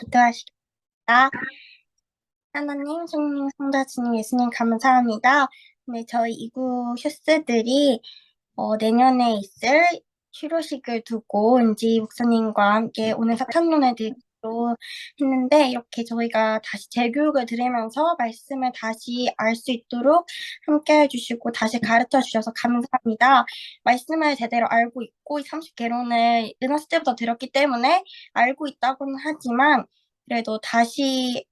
기도하시겠습니다. 하나님, 성령, 성자, 주님, 예수님 감사합니다. 네, 저희 이구 슈스들이 내년에 있을 휴료식을 두고 은지 목사님과 함께 오늘 사탄론을 듣기로 했는데 이렇게 저희가 다시 재교육을 들으면서 말씀을 다시 알 수 있도록 함께 해주시고 다시 가르쳐 주셔서 감사합니다. 말씀을 제대로 알고 있고 이 30개론을 은하스 때부터 들었기 때문에 알고 있다고는 하지만 그래도 다시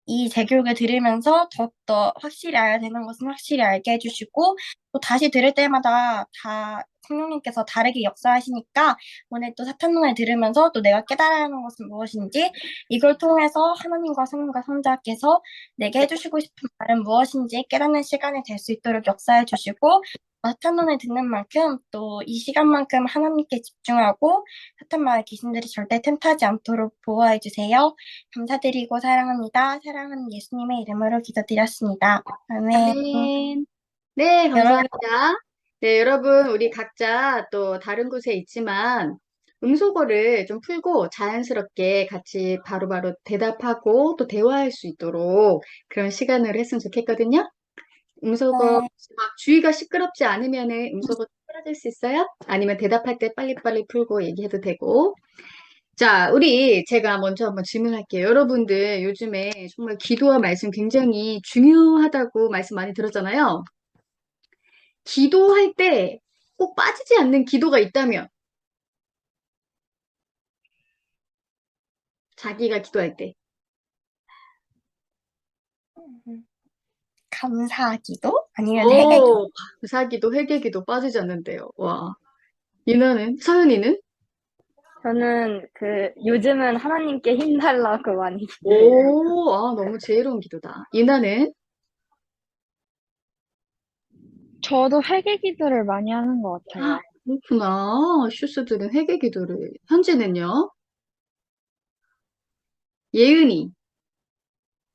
이 재교육을 들으면서 더욱더 확실히 알아야 되는 것은 확실히 알게 해주시고 또 다시 들을 때마다 다 성령님께서 다르게 역사하시니까 오늘 또 사탄론을 들으면서 또 내가 깨달아야 하는 것은 무엇인지 이걸 통해서 하나님과 성령과 성자께서 내게 해주시고 싶은 말은 무엇인지 깨닫는 시간이 될 수 있도록 역사해 주시고 사탄론을 듣는 만큼 또 이 시간만큼 하나님께 집중하고 사탄 마의 귀신들이 절대 틈타지 않도록 보호해 주세요. 감사드리고 사랑합니다. 사랑하는 예수님의 이름으로 기도드렸습니다. 아멘. 아멘. 네, 여러분, 감사합니다. 네, 여러분, 우리 각자 또 다른 곳에 있지만 음소거를 좀 풀고 자연스럽게 같이 바로바로 대답하고 또 대화할 수 있도록 그런 시간을 했으면 좋겠거든요. 음소거 네. 막 주위가 시끄럽지 않으면은 음소거 사라질 수 있어요? 아니면 대답할 때 빨리빨리 풀고 얘기해도 되고. 자, 제가 먼저 한번 질문할게요. 여러분들 요즘에 정말 기도와 말씀 굉장히 중요하다고 말씀 많이 들었잖아요. 기도할 때 꼭 빠지지 않는 기도가 있다면, 자기가 기도할 때. 감사하기도? 아니면 회개기도? 오, 사기도 회개기도 빠지지 않는데요. 와. 서윤이는? 저는 요즘은 하나님께 힘달라고 많이 기도해요. 오, 너무 지혜로운 기도다. 유나는? 저도 회개 기도를 많이 하는 것 같아요. 그렇구나. 슈스들은 회개 기도를. 현지는요? 예은이.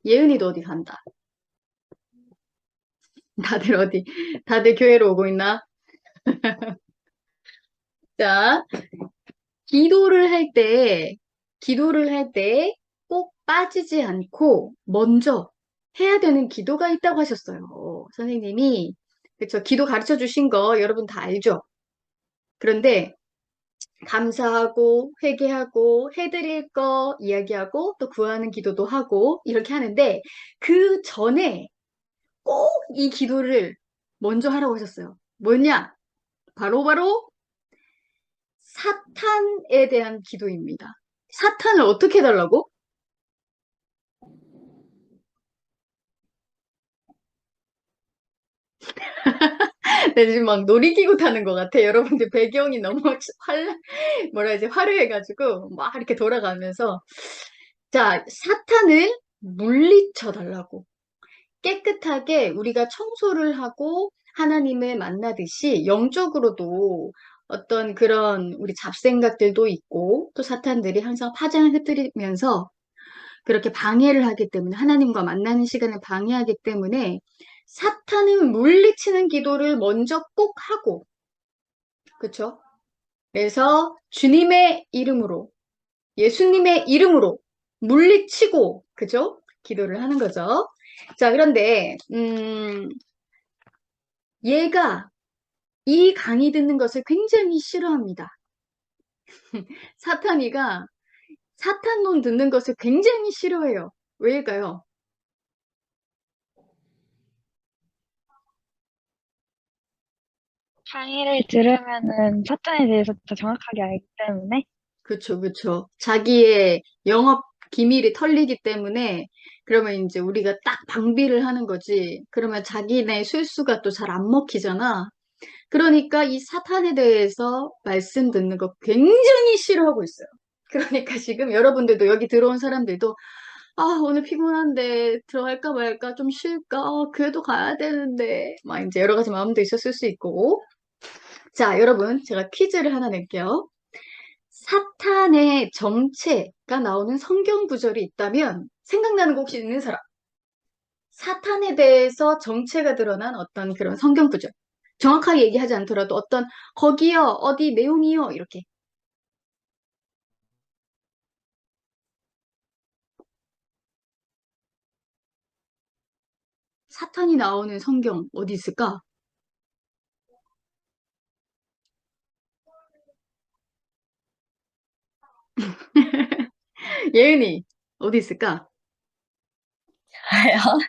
예은이도 어디 간다. 다들 교회로 오고 있나? 자, 기도를 할 때, 기도를 할 때 꼭 빠지지 않고 먼저 해야 되는 기도가 있다고 하셨어요. 선생님이. 그쵸. 기도 가르쳐 주신 거 여러분 다 알죠? 그런데 감사하고 회개하고 해드릴 거 이야기하고 또 구하는 기도도 하고 이렇게 하는데 그 전에 꼭 이 기도를 먼저 하라고 하셨어요. 뭐냐? 바로바로 사탄에 대한 기도입니다. 사탄을 어떻게 해달라고? 나 지금 막 놀이기구 타는 것 같아. 여러분들 배경이 너무 화려해가지고 막 이렇게 돌아가면서. 자, 사탄을 물리쳐 달라고. 깨끗하게 우리가 청소를 하고 하나님을 만나듯이 영적으로도 어떤 그런 우리 잡생각들도 있고 또 사탄들이 항상 파장을 흩뜨리면서 그렇게 방해를 하기 때문에 하나님과 만나는 시간을 방해하기 때문에 사탄을 물리치는 기도를 먼저 꼭 하고 그쵸? 그래서 주님의 이름으로 예수님의 이름으로 물리치고 그죠? 기도를 하는 거죠. 자, 그런데 얘가 이 강의 듣는 것을 굉장히 싫어합니다. 사탄이가 사탄론 듣는 것을 굉장히 싫어해요. 왜일까요? 강의를 들으면은 사탄에 대해서 더 정확하게 알기 때문에 그쵸, 그쵸. 자기의 영업 기밀이 털리기 때문에 그러면 이제 우리가 딱 방비를 하는 거지. 그러면 자기네 술수가 또 잘 안 먹히잖아. 그러니까 이 사탄에 대해서 말씀 듣는 거 굉장히 싫어하고 있어요. 그러니까 지금 여러분들도 여기 들어온 사람들도 오늘 피곤한데 들어갈까 말까 좀 쉴까 그래도 가야 되는데 막 이제 여러 가지 마음도 있었을 수 있고 자 여러분 제가 퀴즈를 하나 낼게요. 사탄의 정체가 나오는 성경 구절이 있다면 생각나는 거 혹시 있는 사람? 사탄에 대해서 정체가 드러난 어떤 그런 성경 구절. 정확하게 얘기하지 않더라도 어떤 거기요, 어디 내용이요 이렇게. 사탄이 나오는 성경 어디 있을까? 예은이, 어디 있을까? 저요? 네,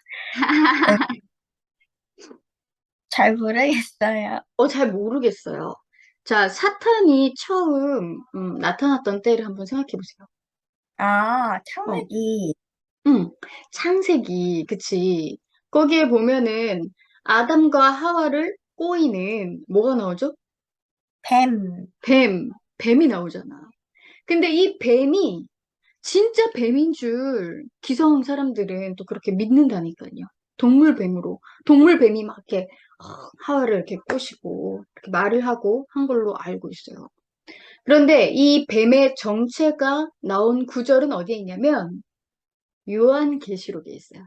잘 모르겠어요. 잘 모르겠어요. 자, 사탄이 처음 나타났던 때를 한번 생각해 보세요. 아, 어, 창세기, 창세기, 그치. 거기에 보면은 아담과 하와를 꼬이는 뭐가 나오죠? 뱀. 뱀이 나오잖아. 근데 이 뱀이 진짜 뱀인 줄 기성 사람들은 또 그렇게 믿는다니까요. 동물뱀으로. 동물뱀이 막 이렇게 하와를 이렇게 꼬시고 이렇게 말을 하고 한 걸로 알고 있어요. 그런데 이 뱀의 정체가 나온 구절은 어디에 있냐면 요한계시록에 있어요.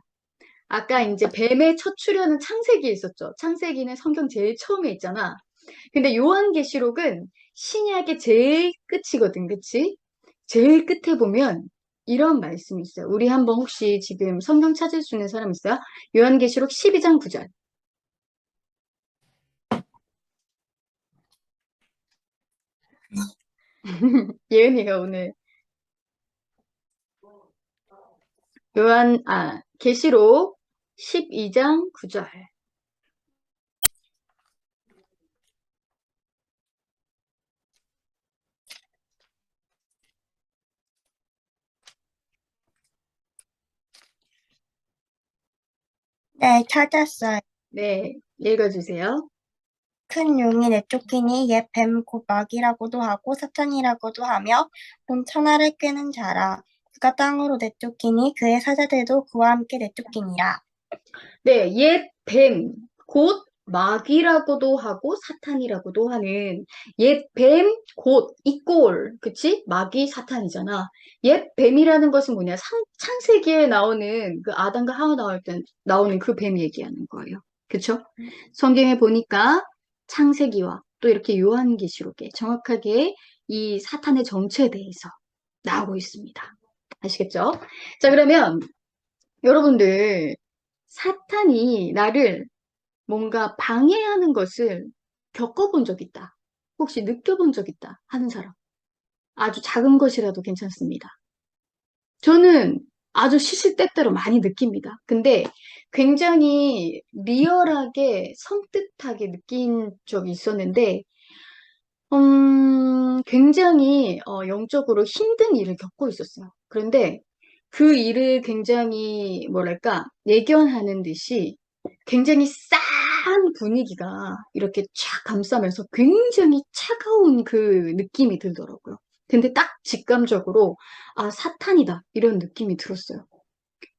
아까 이제 뱀의 첫 출현은 창세기에 있었죠. 창세기는 성경 제일 처음에 있잖아. 근데 요한계시록은 신약의 제일 끝이거든, 그치? 제일 끝에 보면 이런 말씀이 있어요. 우리 한번 혹시 지금 성경 찾을 수 있는 사람 있어요? 요한계시록 12장 9절. 예은이가 오늘 계시록 12장 9절. 네, 찾았어요. 네, 읽어주세요. 큰 용이 내쫓기니 옛 뱀 곧 마귀라고도 하고 사탄이라고도 하며 온 천하를 끄는 자라. 그가 땅으로 내쫓기니 그의 사자들도 그와 함께 내쫓기니라. 네, 옛 뱀, 곧 마귀라고도 하고 사탄이라고도 하는 옛 뱀, 곧 이꼴, 그치? 마귀, 사탄이잖아. 옛 뱀이라는 것은 뭐냐? 창세기에 나오는 그 아담과 하와 나올 때 나오는 그 뱀 얘기하는 거예요. 그쵸? 성경에 보니까 창세기와 또 이렇게 요한계시록에 정확하게 이 사탄의 정체에 대해서 나오고 있습니다. 아시겠죠? 자, 그러면 여러분들 사탄이 나를 뭔가 방해하는 것을 겪어본 적 있다. 혹시 느껴본 적 있다 하는 사람. 아주 작은 것이라도 괜찮습니다. 저는 아주 시시때때로 많이 느낍니다. 근데 굉장히 리얼하게 섬뜩하게 느낀 적이 있었는데, 굉장히 영적으로 힘든 일을 겪고 있었어요. 그런데 그 일을 굉장히 뭐랄까 예견하는 듯이 굉장히 싸한 분위기가 이렇게 쫙 감싸면서 굉장히 차가운 그 느낌이 들더라고요. 근데 딱 직감적으로 아 사탄이다 이런 느낌이 들었어요.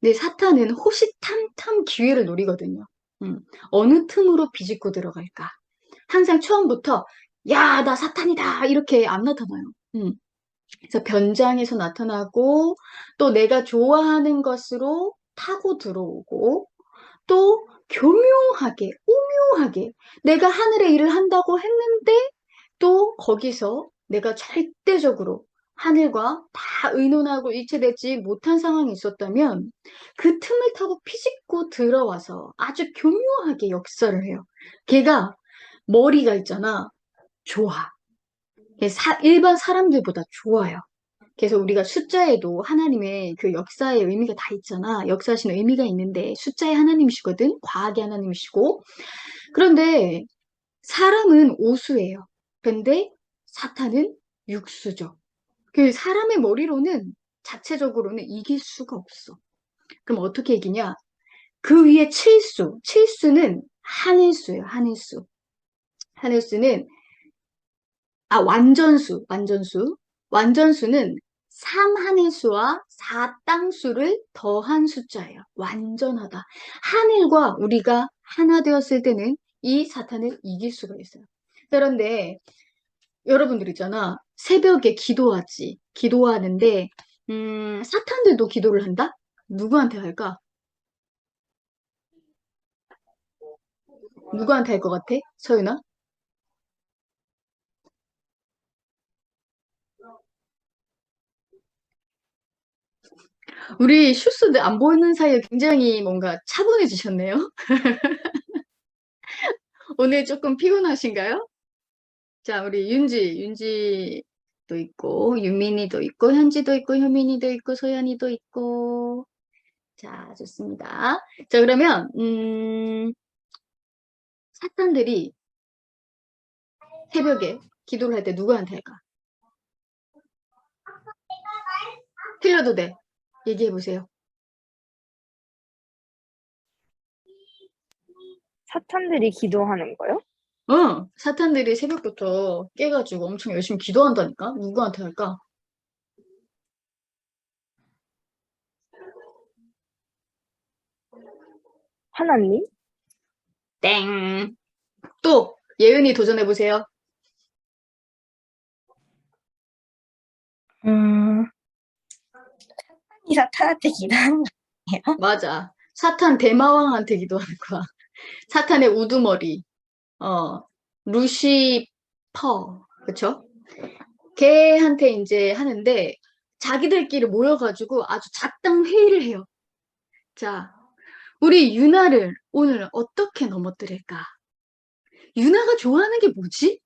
근데 사탄은 호시탐탐 기회를 노리거든요. 음, 어느 틈으로 비집고 들어갈까? 항상 처음부터 야, 나 사탄이다 이렇게 안 나타나요. 그래서 변장해서 나타나고 또 내가 좋아하는 것으로 타고 들어오고 또 교묘하게, 오묘하게 내가 하늘의 일을 한다고 했는데 또 거기서 내가 절대적으로 하늘과 다 의논하고 일치되지 못한 상황이 있었다면 그 틈을 타고 피집고 들어와서 아주 교묘하게 역사를 해요. 걔가 머리가 있잖아. 좋아. 일반 사람들보다 좋아요. 그래서 우리가 숫자에도 하나님의 그 역사의 의미가 다 있잖아. 역사하시는 의미가 있는데 숫자의 하나님이시거든. 과학의 하나님이시고. 그런데 사람은 오수예요. 근데 사탄은 육수죠. 그 사람의 머리로는 자체적으로는 이길 수가 없어. 그럼 어떻게 이기냐? 그 위에 칠수. 칠수는 한일수예요. 한일수. 한일수는 완전수, 완전수. 완전수는 3하늘수와 4땅수를 더한 숫자예요. 완전하다. 하늘과 우리가 하나 되었을 때는 이 사탄을 이길 수가 있어요. 그런데 여러분들 있잖아. 새벽에 기도하지. 기도하는데, 사탄들도 기도를 한다? 누구한테 할까? 누구한테 할 것 같아? 서윤아? 우리 슈스도 안 보이는 사이에 굉장히 뭔가 차분해지셨네요. 오늘 조금 피곤하신가요? 자, 우리 윤지도 있고, 유민이도 있고, 현지도 있고, 효민이도 있고, 소연이도 있고. 자, 좋습니다. 자, 그러면, 사탄들이 새벽에 기도를 할 때 누구한테 할까? 틀려도 돼. 얘기해 보세요. 사탄들이 기도하는 거요? 사탄들이 새벽부터 깨가지고 엄청 열심히 기도한다니까? 누구한테 할까? 하나님? 땡. 또, 예은이 도전해 보세요. 음, 이 사탄한테 기도하는 거예요? 맞아. 사탄 대마왕한테 기도하는 거야. 사탄의 우두머리. 루시퍼. 그쵸? 걔한테 이제 하는데, 자기들끼리 모여가지고 아주 작당 회의를 해요. 자, 우리 유나를 오늘 어떻게 넘어뜨릴까? 유나가 좋아하는 게 뭐지?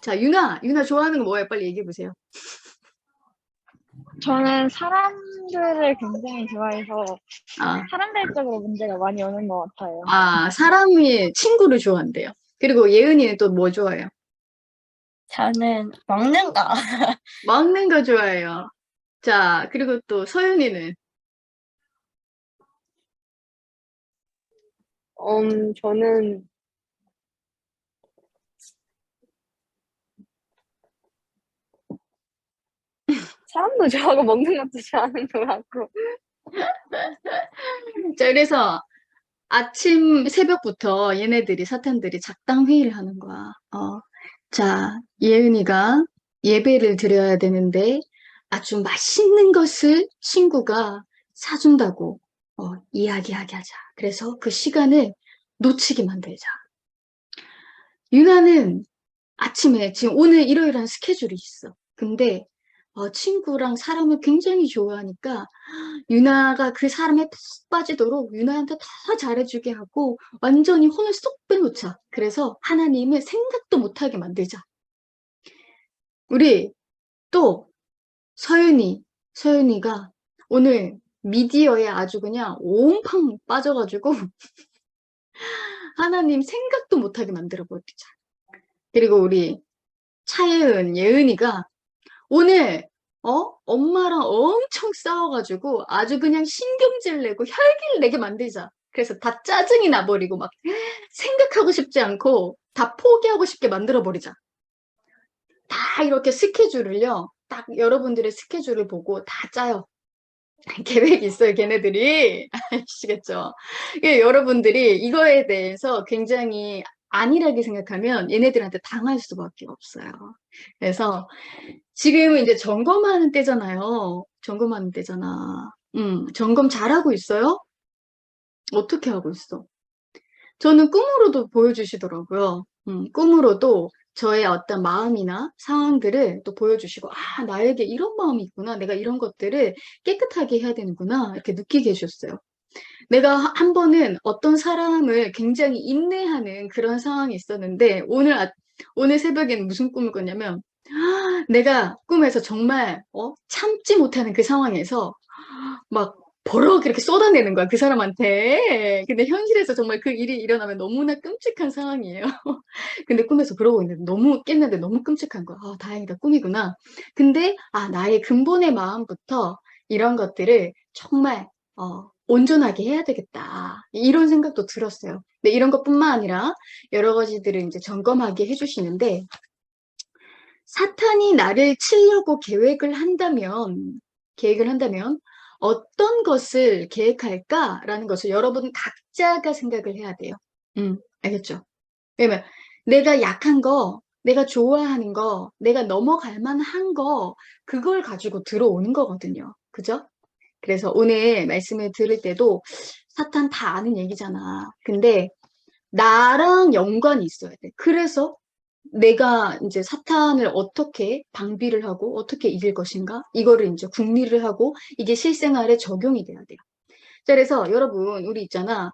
자, 유나 좋아하는 거 뭐예요? 빨리 얘기해 보세요. 저는 사람들을 굉장히 좋아해서 아, 사람들적으로 문제가 많이 오는 것 같아요. 사람이 친구를 좋아한대요. 그리고 예은이는 또 뭐 좋아해요? 저는 먹는 거. 먹는 거 좋아해요. 자, 그리고 또 서윤이는 저는 사람도 좋아하고 먹는 것도 좋아하는 것 같고. 자, 그래서 아침 새벽부터 얘네들이 사탄들이 작당 회의를 하는 거야. 자, 예은이가 예배를 드려야 되는데 아주 맛있는 것을 친구가 사준다고 이야기하게 하자. 그래서 그 시간을 놓치게 만들자. 유나는 아침에 지금 오늘 일요일한 스케줄이 있어. 근데 친구랑 사람을 굉장히 좋아하니까 유나가 그 사람에 푹 빠지도록 유나한테 더 잘해주게 하고 완전히 혼을 쏙 빼놓자. 그래서 하나님을 생각도 못하게 만들자. 우리 또 서윤이가 오늘 미디어에 아주 그냥 온팡 빠져가지고 하나님 생각도 못하게 만들어 버리자. 그리고 우리 예은이가 오늘 엄마랑 엄청 싸워가지고 아주 그냥 신경질 내고 혈기를 내게 만들자. 그래서 다 짜증이 나버리고 막 생각하고 싶지 않고 다 포기하고 싶게 만들어버리자. 다 이렇게 스케줄을요. 딱 여러분들의 스케줄을 보고 다 짜요. 계획이 있어요, 걔네들이. 아시겠죠? 여러분들이 이거에 대해서 굉장히 안일하게 생각하면 얘네들한테 당할 수밖에 없어요. 그래서 지금은 이제 점검하는 때잖아요. 점검하는 때잖아. 점검 잘하고 있어요? 어떻게 하고 있어? 저는 꿈으로도 보여주시더라고요. 꿈으로도 저의 어떤 마음이나 상황들을 또 보여주시고, 나에게 이런 마음이 있구나. 내가 이런 것들을 깨끗하게 해야 되는구나. 이렇게 느끼게 해주셨어요. 내가 한 번은 어떤 사람을 굉장히 인내하는 그런 상황이 있었는데, 오늘 새벽에는 무슨 꿈을 꿨냐면, 내가 꿈에서 정말 참지 못하는 그 상황에서 막 버럭 이렇게 쏟아내는 거야, 그 사람한테. 근데 현실에서 정말 그 일이 일어나면 너무나 끔찍한 상황이에요. 근데 꿈에서 그러고 있는데 깼는데 너무 끔찍한 거야. 다행이다, 꿈이구나. 근데 나의 근본의 마음부터 이런 것들을 정말 온전하게 해야 되겠다. 이런 생각도 들었어요. 근데 이런 것뿐만 아니라 여러 가지들을 이제 점검하게 해주시는데, 사탄이 나를 치려고 계획을 한다면 어떤 것을 계획할까라는 것을 여러분 각자가 생각을 해야 돼요. 알겠죠? 왜냐면 내가 약한 거, 내가 좋아하는 거, 내가 넘어갈 만한 거, 그걸 가지고 들어오는 거거든요. 그죠? 그래서 오늘 말씀을 들을 때도 사탄 다 아는 얘기잖아. 근데 나랑 연관이 있어야 돼. 그래서 내가 이제 사탄을 어떻게 방비를 하고 어떻게 이길 것인가? 이거를 이제 궁리를 하고 이게 실생활에 적용이 돼야 돼요. 자, 그래서 여러분, 우리 있잖아.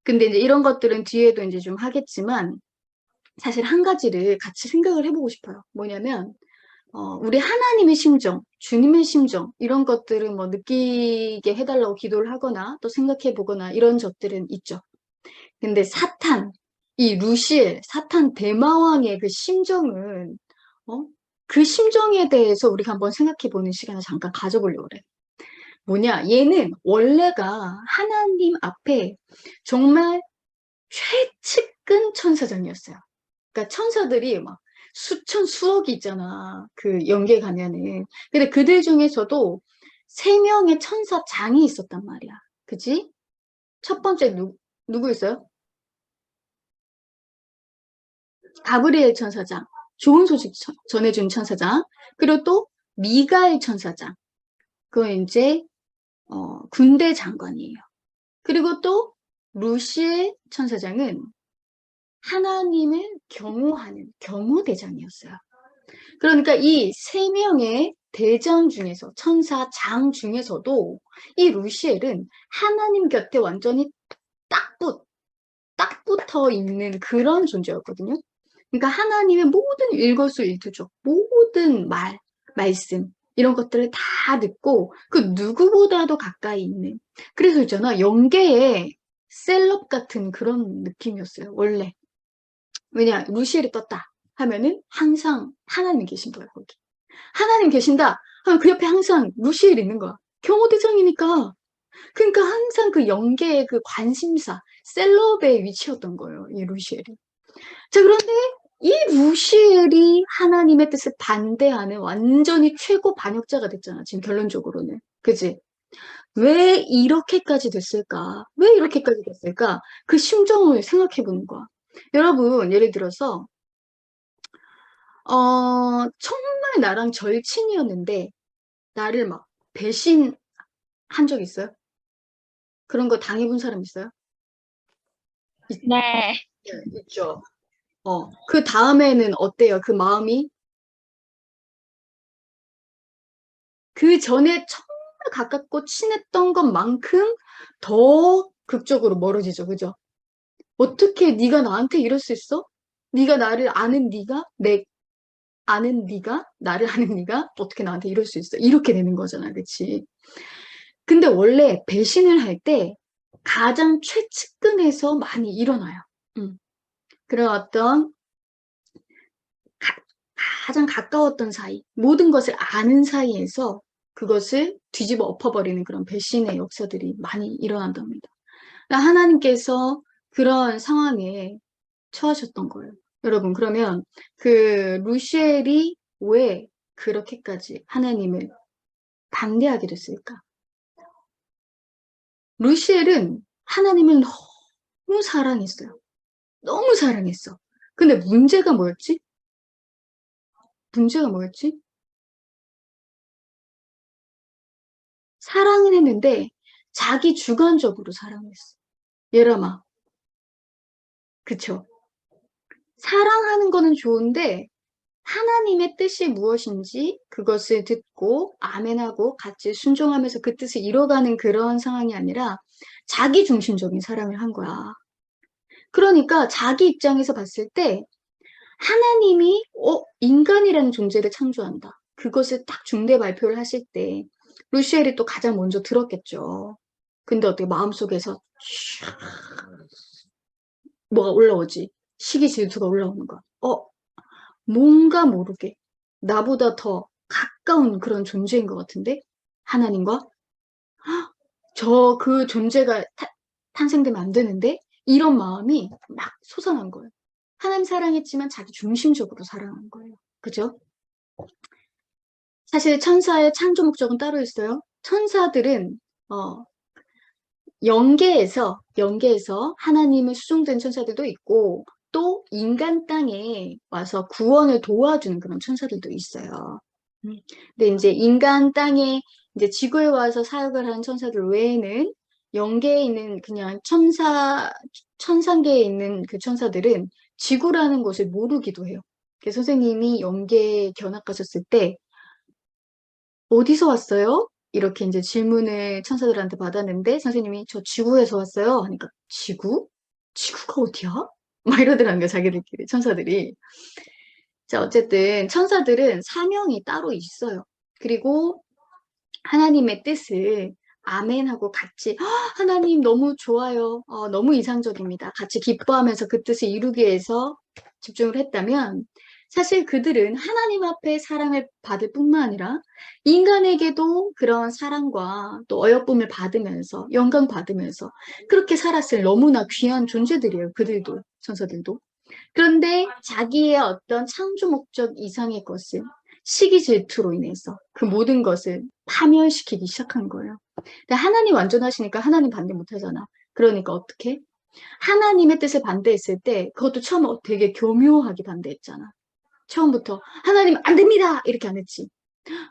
근데 이제 이런 것들은 뒤에도 이제 좀 하겠지만 사실 한 가지를 같이 생각을 해보고 싶어요. 뭐냐면, 우리 하나님의 심정, 주님의 심정, 이런 것들은 뭐 느끼게 해달라고 기도를 하거나 또 생각해 보거나 이런 적들은 있죠. 근데 사탄, 이 루시엘, 사탄 대마왕의 그 심정은, 그 심정에 대해서 우리가 한번 생각해 보는 시간을 잠깐 가져보려고 그래. 뭐냐, 얘는 원래가 하나님 앞에 정말 최측근 천사장이었어요. 그러니까 천사들이 막 수천, 수억이 있잖아. 그 영계 가면은. 근데 그들 중에서도 세 명의 천사장이 있었단 말이야. 그지? 첫 번째 누구 있어요? 가브리엘 천사장. 좋은 소식 전해준 천사장. 그리고 또 미가엘 천사장. 그건 이제 군대 장관이에요. 그리고 또 루시엘 천사장은 하나님을 경호하는 경호대장이었어요. 그러니까 이 세 명의 대장 중에서, 천사장 중에서도 이 루시엘은 하나님 곁에 완전히 딱 붙어 있는 그런 존재였거든요. 그러니까 하나님의 모든 일거수일투족, 모든 말씀, 이런 것들을 다 듣고 그 누구보다도 가까이 있는. 그래서 있잖아, 영계의 셀럽 같은 그런 느낌이었어요, 원래. 왜냐, 루시엘이 떴다 하면은 항상 하나님이 계신 거야, 거기. 하나님 계신다 하면 그 옆에 항상 루시엘이 있는 거야. 경호대장이니까. 그러니까 항상 그 영계의 그 관심사, 셀럽의 위치였던 거예요, 이 루시엘이. 자, 그런데 이 루시엘이 하나님의 뜻을 반대하는 완전히 최고 반역자가 됐잖아, 지금 결론적으로는. 그지? 왜 이렇게까지 됐을까? 왜 이렇게까지 됐을까? 그 심정을 생각해 보는 거야. 여러분, 예를 들어서, 정말 나랑 절친이었는데, 나를 막 배신한 적 있어요? 그런 거 당해본 사람 있어요? 네. 있죠. 그 다음에는 어때요? 그 마음이? 그 전에 정말 가깝고 친했던 것만큼 더 극적으로 멀어지죠. 그죠? 어떻게 네가 나한테 이럴 수 있어? 네가 나를 아는 네가 아는 네가 나를 아는 네가 어떻게 나한테 이럴 수 있어? 이렇게 되는 거잖아. 그치? 근데 원래 배신을 할 때 가장 최측근에서 많이 일어나요. 그런 어떤 가, 가장 가까웠던 사이, 모든 것을 아는 사이에서 그것을 뒤집어 엎어버리는 그런 배신의 역사들이 많이 일어난답니다. 그러니까 하나님께서 그런 상황에 처하셨던 거예요. 여러분, 그러면 그 루시엘이 왜 그렇게까지 하나님을 반대하게 됐을까? 루시엘은 하나님을 너무 사랑했어요. 너무 사랑했어. 근데 문제가 뭐였지? 문제가 뭐였지? 사랑은 했는데 자기 주관적으로 사랑했어. 예람아, 그쵸? 사랑하는 거는 좋은데 하나님의 뜻이 무엇인지 그것을 듣고 아멘하고 같이 순종하면서 그 뜻을 이뤄가는 그런 상황이 아니라 자기 중심적인 사랑을 한 거야. 그러니까 자기 입장에서 봤을 때 하나님이 인간이라는 존재를 창조한다. 그것을 딱 중대 발표를 하실 때 루시엘이 또 가장 먼저 들었겠죠. 근데 어떻게 마음속에서 뭐가 올라오지? 시기 질투가 올라오는 거야. 뭔가 모르게 나보다 더 가까운 그런 존재인 것 같은데? 하나님과? 그 존재가 탄생되면 안 되는데? 이런 마음이 막 솟아난 거예요. 하나님 사랑했지만 자기 중심적으로 사랑한 거예요. 그죠? 사실 천사의 창조 목적은 따로 있어요. 천사들은 영계에서 하나님을 수종된 천사들도 있고 또 인간 땅에 와서 구원을 도와주는 그런 천사들도 있어요. 근데 이제 인간 땅에 이제 지구에 와서 사역을 하는 천사들 외에는 영계에 있는 그냥 천상계에 있는 그 천사들은 지구라는 것을 모르기도 해요. 선생님이 영계 견학 가셨을 때 어디서 왔어요? 이렇게 이제 질문을 천사들한테 받았는데 선생님이 저 지구에서 왔어요. 하니까 지구? 지구가 어디야? 막 이러더라는 거야, 자기들끼리, 천사들이. 자, 어쨌든 천사들은 사명이 따로 있어요. 그리고 하나님의 뜻을 아멘하고 같이 하나님 너무 좋아요. 너무 이상적입니다. 같이 기뻐하면서 그 뜻을 이루기 위해서 집중을 했다면 사실 그들은 하나님 앞에 사랑을 받을 뿐만 아니라 인간에게도 그런 사랑과 또 어여쁨을 받으면서 영광 받으면서 그렇게 살았을 너무나 귀한 존재들이에요. 그들도, 천사들도. 그런데 자기의 어떤 창조 목적 이상의 것을 시기 질투로 인해서 그 모든 것을 파멸시키기 시작한 거예요. 근데 하나님 완전하시니까 하나님 반대 못 하잖아. 그러니까 어떻게? 하나님의 뜻을 반대했을 때 그것도 처음 되게 교묘하게 반대했잖아. 처음부터 하나님 안 됩니다! 이렇게 안 했지.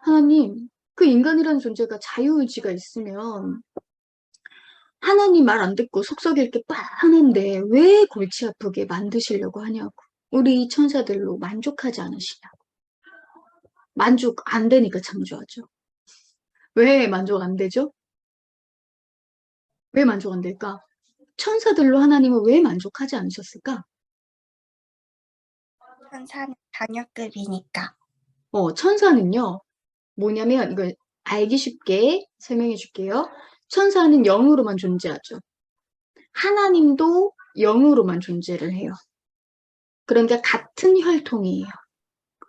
하나님, 그 인간이라는 존재가 자유의지가 있으면 하나님 말 안 듣고 속썩일 게 뻔한데 왜 골치 아프게 만드시려고 하냐고. 우리 천사들로 만족하지 않으시냐고. 만족 안 되니까 창조하죠. 왜 만족 안 되죠? 왜 만족 안 될까? 천사들로 하나님은 왜 만족하지 않으셨을까? 천사는 자녀급이니까. 천사는요, 뭐냐면 이걸 알기 쉽게 설명해 줄게요. 천사는 영으로만 존재하죠. 하나님도 영으로만 존재를 해요. 그러니까 같은 혈통이에요.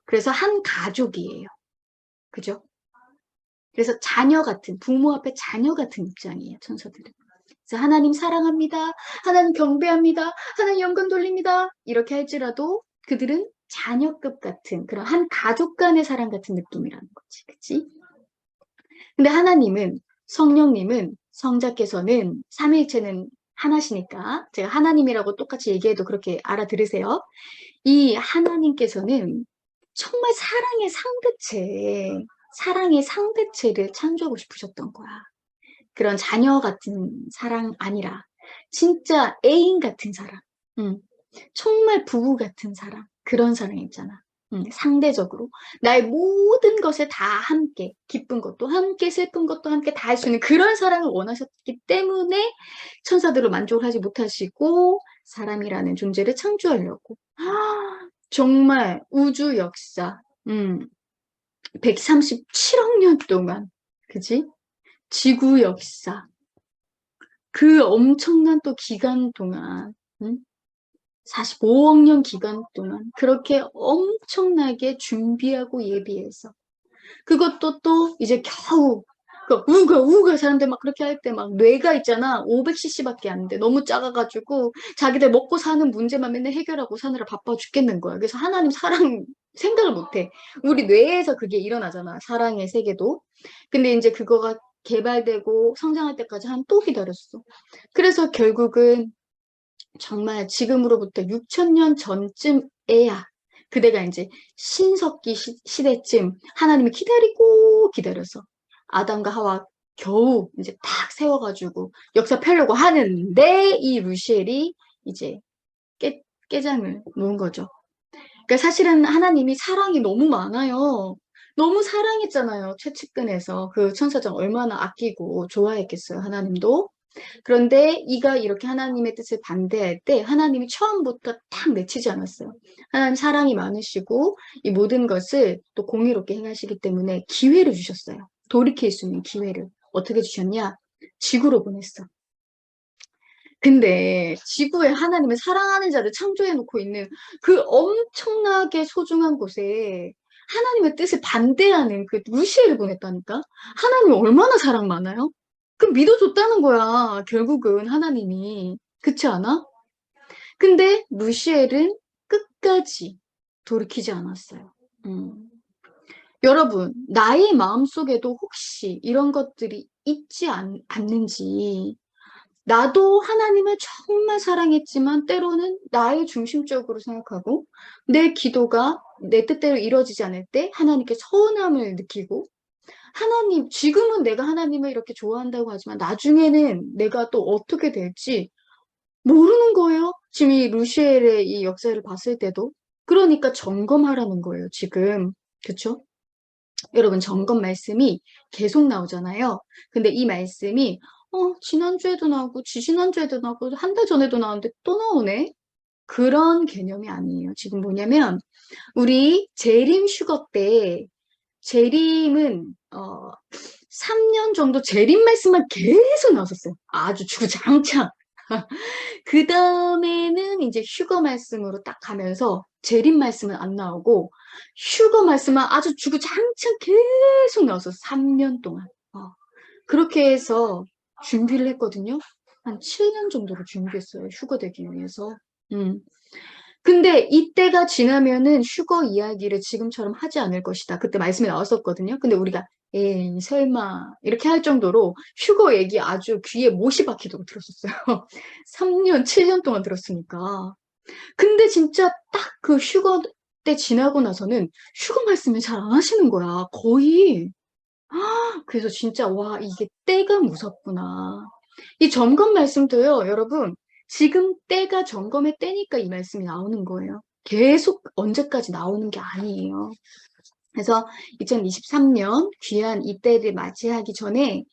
그래서 한 가족이에요. 그죠? 그래서 자녀 같은, 부모 앞에 자녀 같은 입장이에요, 천사들은. 그래서 하나님 사랑합니다. 하나님 경배합니다. 하나님 영광 돌립니다. 이렇게 할지라도 그들은 자녀급 같은 그런 한 가족 간의 사랑 같은 느낌이라는 거지. 그치? 근데 하나님은, 성령님은, 성자께서는 삼위일체는 하나시니까 제가 하나님이라고 똑같이 얘기해도 그렇게 알아들으세요. 이 하나님께서는 정말 사랑의 상대체를 창조하고 싶으셨던 거야. 그런 자녀 같은 사랑 아니라 진짜 애인 같은 사랑. 정말 부부 같은 사랑. 그런 사랑 있잖아. 상대적으로 나의 모든 것을 다 함께, 기쁜 것도 함께, 슬픈 것도 함께 다 할 수 있는 그런 사랑을 원하셨기 때문에 천사들로 만족을 하지 못하시고 사람이라는 존재를 창조하려고. 정말 우주 역사 137억 년 동안, 그지? 지구 역사, 그 엄청난 또 기간 동안, 45억 년 기간 동안 그렇게 엄청나게 준비하고 예비해서 그것도 또 이제 겨우 그 우가 사람들 막 그렇게 할 때 막 뇌가 있잖아 500cc밖에 안 돼. 너무 작아가지고 자기들 먹고 사는 문제만 맨날 해결하고 사느라 바빠 죽겠는 거야. 그래서 하나님 사랑 생각을 못 해. 우리 뇌에서 그게 일어나잖아. 사랑의 세계도. 근데 이제 그거가 개발되고 성장할 때까지 한 또 기다렸어. 그래서 결국은 정말 지금으로부터 6,000년 전쯤에야 그대가 이제 신석기 시대쯤 하나님이 기다리고 기다려서 아담과 하와 겨우 이제 딱 세워가지고 역사 펴려고 하는데 이 루시엘이 이제 깨장을 놓은 거죠. 그러니까 사실은 하나님이 사랑이 너무 많아요. 너무 사랑했잖아요. 최측근에서 그 천사장 얼마나 아끼고 좋아했겠어요. 하나님도. 그런데 이가 이렇게 하나님의 뜻을 반대할 때 하나님이 처음부터 딱 내치지 않았어요. 하나님 사랑이 많으시고 이 모든 것을 또 공의롭게 행하시기 때문에 기회를 주셨어요. 돌이킬 수 있는 기회를. 어떻게 주셨냐? 지구로 보냈어. 근데 지구에 하나님을 사랑하는 자를 창조해 놓고 있는 그 엄청나게 소중한 곳에 하나님의 뜻을 반대하는 그 루시엘을 보냈다니까? 하나님 얼마나 사랑 많아요? 그럼 믿어줬다는 거야, 결국은 하나님이. 그렇지 않아? 근데 루시엘은 끝까지 돌이키지 않았어요. 여러분, 나의 마음속에도 혹시 이런 것들이 있지 않는지, 나도 하나님을 정말 사랑했지만 때로는 나의 중심적으로 생각하고 내 기도가 내 뜻대로 이루어지지 않을 때 하나님께 서운함을 느끼고 하나님, 지금은 내가 하나님을 이렇게 좋아한다고 하지만 나중에는 내가 또 어떻게 될지 모르는 거예요. 지금 이 루시엘의 이 역사를 봤을 때도. 그러니까 점검하라는 거예요, 지금. 그쵸? 여러분, 점검 말씀이 계속 나오잖아요. 근데 이 말씀이, 지난주에도 나오고, 지지난주에도 나오고, 한 달 전에도 나왔는데 또 나오네? 그런 개념이 아니에요. 지금 뭐냐면, 우리 재림 휴거 때, 재림은, 3년 정도 재림 말씀만 계속 나왔었어요. 아주 주구장창. 그 다음에는 이제 휴거 말씀으로 딱 가면서 재림 말씀은 안 나오고 휴거 말씀은 아주 주구장창 계속 나와서 3년 동안. 그렇게 해서 준비를 했거든요. 한 7년 정도로 준비했어요. 휴거 되기 위해서. 음. 근데 이때가 지나면은 휴거 이야기를 지금처럼 하지 않을 것이다. 그때 말씀이 나왔었거든요. 근데 우리가 에이 설마 이렇게 할 정도로 휴거 얘기 아주 귀에 못이 박히도록 들었었어요. 3년, 7년 동안 들었으니까. 근데 진짜 딱 그 휴거 때 지나고 나서는 휴거 말씀을 잘 안 하시는 거야. 거의. 그래서 진짜 와 이게 때가 무섭구나. 이 점검 말씀도요, 여러분. 지금 때가 점검의 때니까 이 말씀이 나오는 거예요. 계속 언제까지 나오는 게 아니에요. 그래서 2023년 귀한 이때를 맞이하기 전에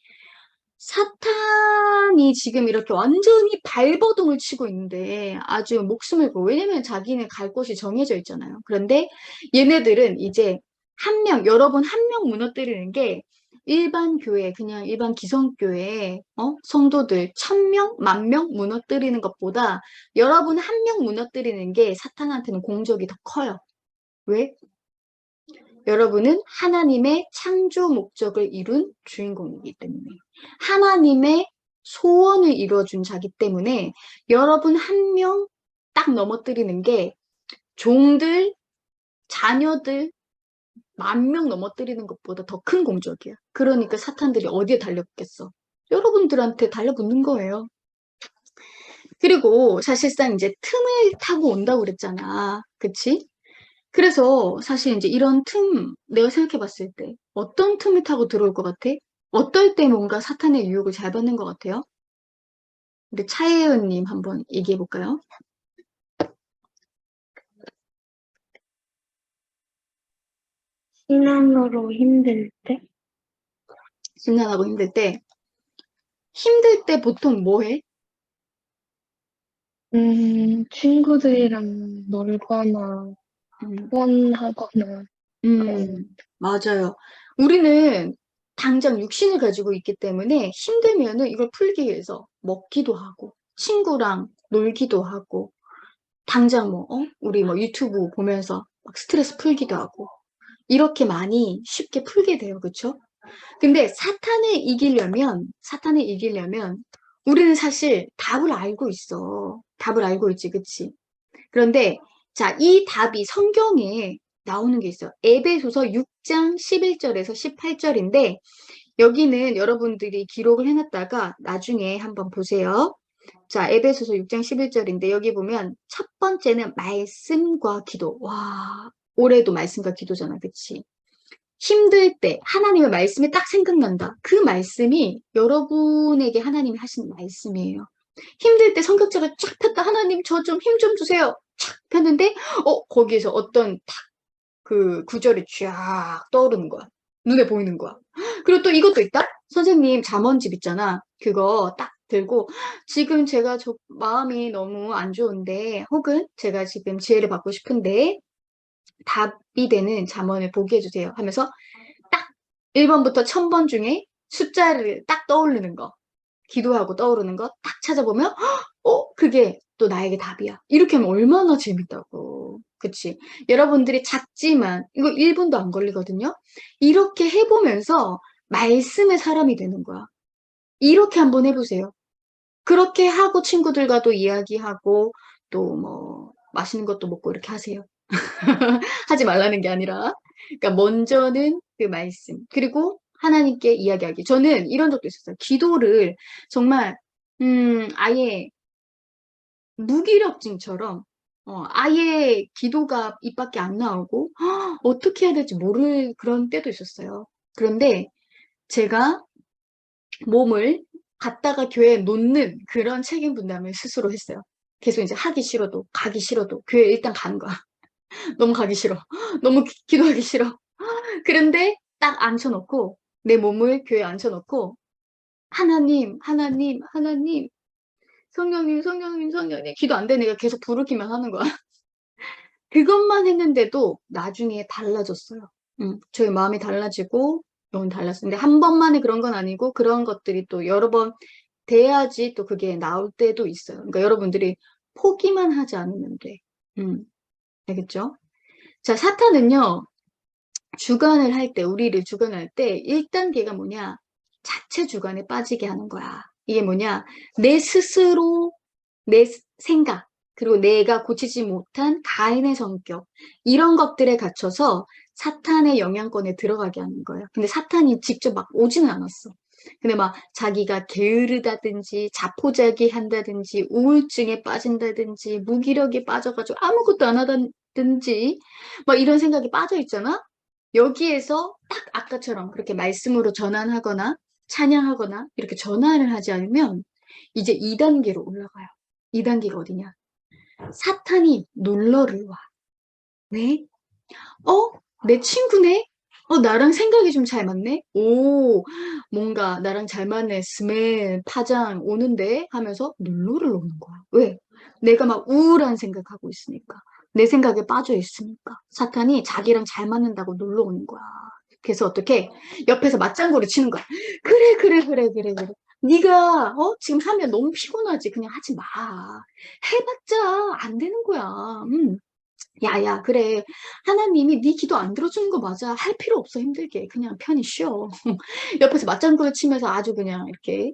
사탄이 지금 이렇게 완전히 발버둥을 치고 있는데 아주 목숨을 걸고, 왜냐면 자기는 갈 곳이 정해져 있잖아요. 그런데 얘네들은 이제 여러분 한 명 무너뜨리는 게 일반 교회, 그냥 일반 기성교회, 성도들 1,000명, 10,000명 무너뜨리는 것보다 여러분 한 명 무너뜨리는 게 사탄한테는 공적이 더 커요. 왜? 여러분은 하나님의 창조 목적을 이룬 주인공이기 때문에, 하나님의 소원을 이루어준 자기 때문에 여러분 한 명 딱 넘어뜨리는 게 종들, 자녀들 10,000명 넘어뜨리는 것보다 더 큰 공적이야. 그러니까 사탄들이 어디에 달려붙겠어? 여러분들한테 달려붙는 거예요. 그리고 사실상 이제 틈을 타고 온다고 그랬잖아. 그치? 그래서 사실 이제 이런 내가 생각해 봤을 때 어떤 틈을 타고 들어올 것 같아? 어떨 때 뭔가 사탄의 유혹을 잘 받는 것 같아요? 우리 차혜은님 한번 얘기해 볼까요? 신앙으로 힘들 때? 심란하고 힘들 때 보통 뭐 해? 친구들이랑 놀거나, 음, 후원하거나, 그런, 맞아요. 우리는 당장 육신을 가지고 있기 때문에 힘들면은 이걸 풀기 위해서 먹기도 하고, 친구랑 놀기도 하고, 당장 우리 유튜브 보면서 막 스트레스 풀기도 하고, 이렇게 많이 쉽게 풀게 돼요. 그쵸? 근데 사탄을 이기려면 우리는 사실 답을 알고 있어. 답을 알고 있지. 그치? 그런데 자, 이 답이 성경에 나오는 게 있어요. 에베소서 6장 11절에서 18절인데 여기는 여러분들이 기록을 해놨다가 나중에 한번 보세요. 자, 에베소서 6장 11절인데 여기 보면 첫 번째는 말씀과 기도. 와, 올해도 말씀과 기도잖아. 그치? 힘들 때 하나님의 말씀이 딱 생각난다. 그 말씀이 여러분에게 하나님이 하신 말씀이에요. 힘들 때 성격책을 쫙 폈다. 하나님 저 좀 힘 좀 주세요. 쫙 폈는데 거기에서 어떤 딱 그 구절이 쫙 떠오르는 거야. 눈에 보이는 거야. 그리고 또 이것도 있다. 선생님 잠언집 있잖아. 그거 딱 들고 지금 제가 마음이 너무 안 좋은데 혹은 제가 지금 지혜를 받고 싶은데 답이 되는 잠언을 보게 해주세요 하면서 딱 1번부터 1000번 중에 숫자를 딱 떠오르는 거, 기도하고 떠오르는 거 딱 찾아보면 그게 또 나에게 답이야. 이렇게 하면 얼마나 재밌다고. 그치? 여러분들이 작지만 이거 1분도 안 걸리거든요. 이렇게 해보면서 말씀의 사람이 되는 거야. 이렇게 한번 해보세요. 그렇게 하고 친구들과도 이야기하고 또 맛있는 것도 먹고 이렇게 하세요. 하지 말라는 게 아니라. 그러니까 먼저는 그 말씀. 그리고 하나님께 이야기하기. 저는 이런 적도 있었어요. 기도를 정말, 아예 무기력증처럼, 아예 기도가 입 밖에 안 나오고, 어떻게 해야 될지 모를 그런 때도 있었어요. 그런데 제가 몸을 갖다가 교회에 놓는 그런 책임 분담을 스스로 했어요. 계속 이제 하기 싫어도, 가기 싫어도, 교회에 일단 가는 거야. 너무 가기 싫어. 너무 기도하기 싫어. 그런데 딱 앉혀놓고 내 몸을 교회에 앉혀놓고 하나님, 하나님, 하나님, 성령님, 성령님, 성령님 기도 안 돼. 내가 계속 부르기만 하는 거야. 그것만 했는데도 나중에 달라졌어요. 저희 마음이 달라지고 영은 달랐어요. 근데 한 번만에 그런 건 아니고 그런 것들이 또 여러 번 돼야지 또 그게 나올 때도 있어요. 그러니까 여러분들이 포기만 하지 않으면 돼. 알겠죠? 자, 사탄은요, 우리를 주관할 때 1단계가 뭐냐? 자체 주관에 빠지게 하는 거야. 이게 뭐냐? 내 스스로, 내 생각, 그리고 내가 고치지 못한 가인의 성격, 이런 것들에 갇혀서 사탄의 영향권에 들어가게 하는 거예요. 근데 사탄이 직접 막 오지는 않았어. 근데 막 자기가 게으르다든지 자포자기 한다든지 우울증에 빠진다든지 무기력에 빠져가지고 아무것도 안 하다든지 막 이런 생각이 빠져 있잖아? 여기에서 딱 아까처럼 그렇게 말씀으로 전환하거나 찬양하거나 이렇게 전환을 하지 않으면 이제 2단계로 올라가요. 2단계가 어디냐? 사탄이 놀러를 와. 왜? 내 친구네? 나랑 생각이 좀 잘 맞네? 오, 뭔가 나랑 잘 맞네. 스멜, 파장 오는데? 하면서 놀러를 오는 거야. 왜? 내가 막 우울한 생각하고 있으니까. 내 생각에 빠져 있으니까. 사탄이 자기랑 잘 맞는다고 놀러 오는 거야. 그래서 어떻게? 옆에서 맞장구를 치는 거야. 그래, 그래, 그래, 그래, 그래. 네가 지금 하면 너무 피곤하지. 그냥 하지 마. 해봤자 안 되는 거야. 야야, 그래. 하나님이 네 기도 안 들어주는 거 맞아. 할 필요 없어, 힘들게. 그냥 편히 쉬어. 옆에서 맞장구를 치면서 아주 그냥 이렇게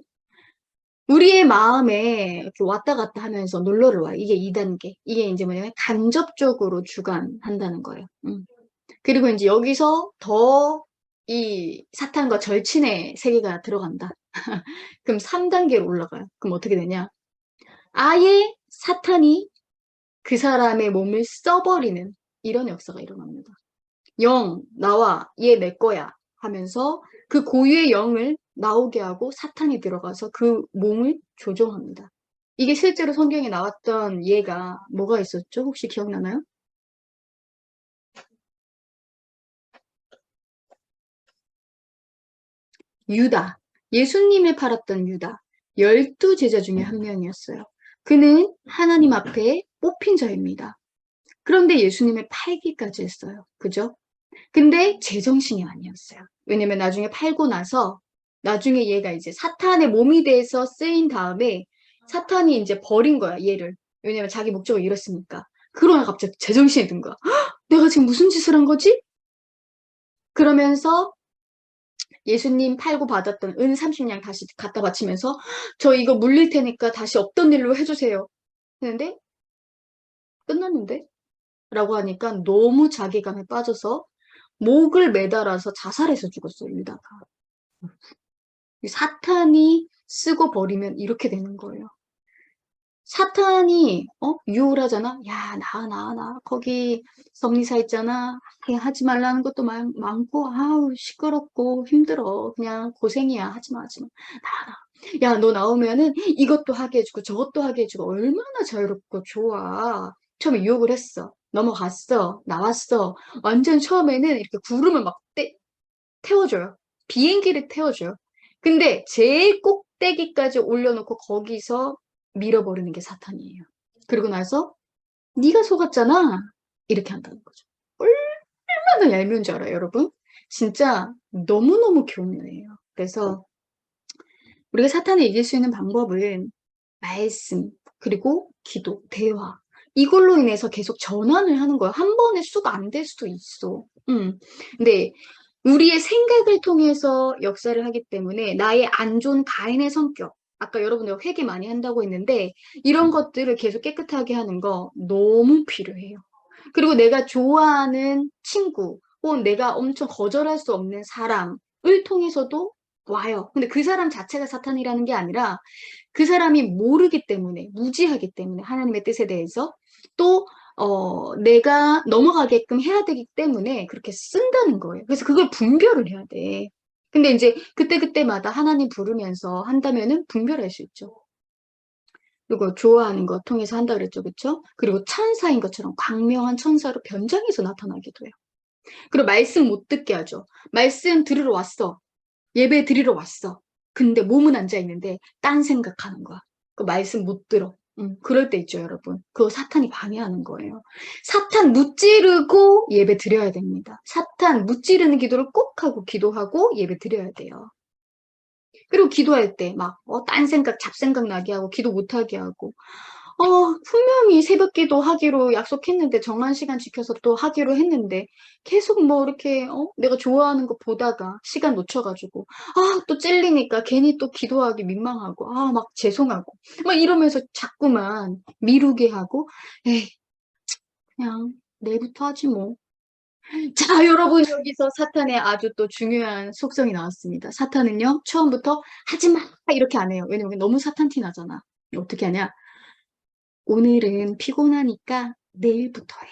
우리의 마음에 이렇게 왔다 갔다 하면서 놀러를 와요. 이게 2단계. 이게 이제 뭐냐면 간접적으로 주관한다는 거예요. 그리고 이제 여기서 더 이 사탄과 절친의 세계가 들어간다. 그럼 3단계로 올라가요. 그럼 어떻게 되냐? 아예 사탄이 그 사람의 몸을 써버리는 이런 역사가 일어납니다. 영, 나와, 얘 내 거야 하면서 그 고유의 영을 나오게 하고 사탄이 들어가서 그 몸을 조종합니다. 이게 실제로 성경에 나왔던 예가 뭐가 있었죠? 혹시 기억나나요? 유다. 예수님을 팔았던 유다. 12제자 중에 한 명이었어요. 그는 하나님 앞에 뽑힌 자입니다. 그런데 예수님을 팔기까지 했어요. 그죠? 근데 제정신이 아니었어요. 왜냐면 나중에 팔고 나서 나중에 얘가 이제 사탄의 몸이 돼서 쓰인 다음에 사탄이 이제 버린 거야, 얘를. 왜냐면 자기 목적을 잃었으니까. 그러나 갑자기 제정신이 든 거야. "헉, 내가 지금 무슨 짓을 한 거지?" 그러면서 예수님 팔고 받았던 은 30냥 다시 갖다 바치면서 저 이거 물릴 테니까 다시 없던 일로 해주세요. 했는데 끝났는데? 라고 하니까 너무 자괴감에 빠져서 목을 매달아서 자살해서 죽었어요, 유다가. 사탄이 쓰고 버리면 이렇게 되는 거예요. 사탄이 유혹하잖아. 야, 나 거기 섭리사 있잖아. 그냥 하지 말라는 것도 많고 아우 시끄럽고 힘들어. 그냥 고생이야. 하지 마, 하지 마. 나. 야, 너 나오면은 이것도 하게 해주고 저것도 하게 해주고 얼마나 자유롭고 좋아. 처음에 유혹을 했어. 넘어갔어. 나왔어. 완전 처음에는 이렇게 구름을 막 태워줘요. 비행기를 태워줘요. 근데 제일 꼭대기까지 올려놓고 거기서 밀어버리는 게 사탄이에요. 그리고 나서 네가 속았잖아. 이렇게 한다는 거죠. 얼마나 얄미운 줄 알아요, 여러분? 진짜 너무너무 교훈이에요. 그래서 우리가 사탄을 이길 수 있는 방법은 말씀, 그리고 기도, 대화. 이걸로 인해서 계속 전환을 하는 거예요. 한 번에 쑥 안 될 수도 있어. 근데 우리의 생각을 통해서 역사를 하기 때문에 나의 안 좋은 가인의 성격, 아까 여러분들 회개 많이 한다고 했는데 이런 것들을 계속 깨끗하게 하는 거 너무 필요해요. 그리고 내가 좋아하는 친구 혹은 내가 엄청 거절할 수 없는 사람을 통해서도 와요. 근데 그 사람 자체가 사탄이라는 게 아니라 그 사람이 모르기 때문에, 무지하기 때문에 하나님의 뜻에 대해서 또 내가 넘어가게끔 해야 되기 때문에 그렇게 쓴다는 거예요. 그래서 그걸 분별을 해야 돼. 근데 이제 그때그때마다 하나님 부르면서 한다면은 분별할 수 있죠. 그리고 좋아하는 거 통해서 한다 그랬죠. 그쵸? 그리고 천사인 것처럼 광명한 천사로 변장해서 나타나기도 해요. 그리고 말씀 못 듣게 하죠. 말씀 들으러 왔어. 예배 드리러 왔어. 근데 몸은 앉아 있는데 딴 생각하는 거야. 그 말씀 못 들어. 그럴 때 있죠, 여러분. 그거 사탄이 방해하는 거예요. 사탄 무찌르고 예배 드려야 됩니다. 사탄 무찌르는 기도를 꼭 하고 기도하고 예배 드려야 돼요. 그리고 기도할 때 막, 딴 생각, 잡생각 나게 하고, 기도 못하게 하고, 분명히 새벽 기도 하기로 약속했는데, 정한 시간 지켜서 또 하기로 했는데, 계속 뭐 이렇게, 내가 좋아하는 거 보다가 시간 놓쳐가지고, 또 찔리니까 괜히 또 기도하기 민망하고, 막 죄송하고, 막 이러면서 자꾸만 미루게 하고, 에이, 그냥 내일부터 하지 뭐. 자, 여러분, 여기서 사탄의 아주 또 중요한 속성이 나왔습니다. 사탄은요, 처음부터 하지 마! 이렇게 안 해요. 왜냐면 너무 사탄 티 나잖아. 어떻게 하냐? 오늘은 피곤하니까 내일부터 해.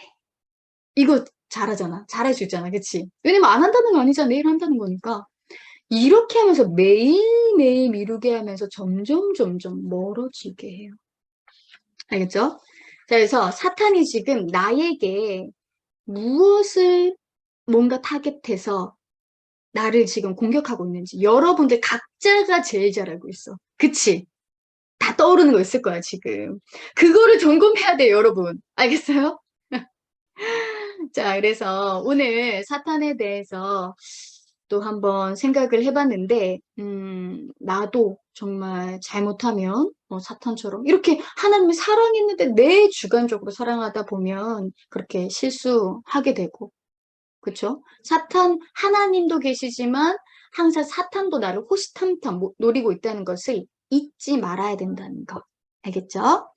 이거 잘하잖아. 잘할 수 있잖아. 그치? 왜냐면 안 한다는 거 아니잖아. 내일 한다는 거니까. 이렇게 하면서 매일매일 미루게 하면서 점점 멀어지게 해요. 알겠죠? 자, 그래서 사탄이 지금 나에게 무엇을 뭔가 타겟해서 나를 지금 공격하고 있는지 여러분들 각자가 제일 잘 알고 있어. 그치? 다 떠오르는 거 있을 거야, 지금. 그거를 점검해야 돼요, 여러분. 알겠어요? 자, 그래서 오늘 사탄에 대해서 또 한번 생각을 해봤는데, 나도 정말 잘못하면, 사탄처럼, 이렇게 하나님이 사랑했는데 내 주관적으로 사랑하다 보면 그렇게 실수하게 되고, 그쵸? 사탄, 하나님도 계시지만 항상 사탄도 나를 호시탐탐 노리고 있다는 것을 잊지 말아야 된다는 거. 알겠죠?